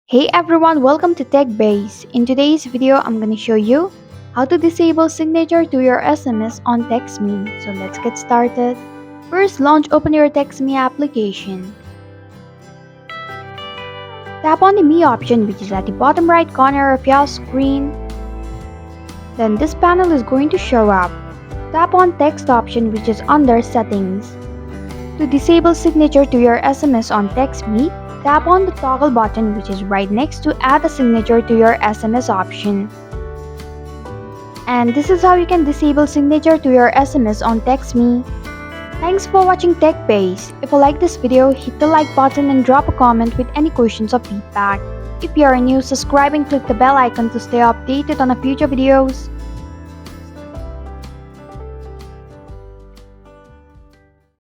Hey everyone, welcome to TechBase. In today's video, I'm going to show you how to disable signature to your SMS on Textme. So let's get started. First, open your Textme application. Tap on the Me option which is at the bottom right corner of your screen. Then this panel is going to show up. Tap on Text option which is under Settings. To disable signature to your SMS on Textme, tap on the toggle button which is right next to add a signature to your SMS option. And this is how you can disable signature to your SMS on Textme. Thanks for watching TechBase. If you like this video, hit the like button and drop a comment with any questions or feedback. If you are new, subscribe and click the bell icon to stay updated on our future videos.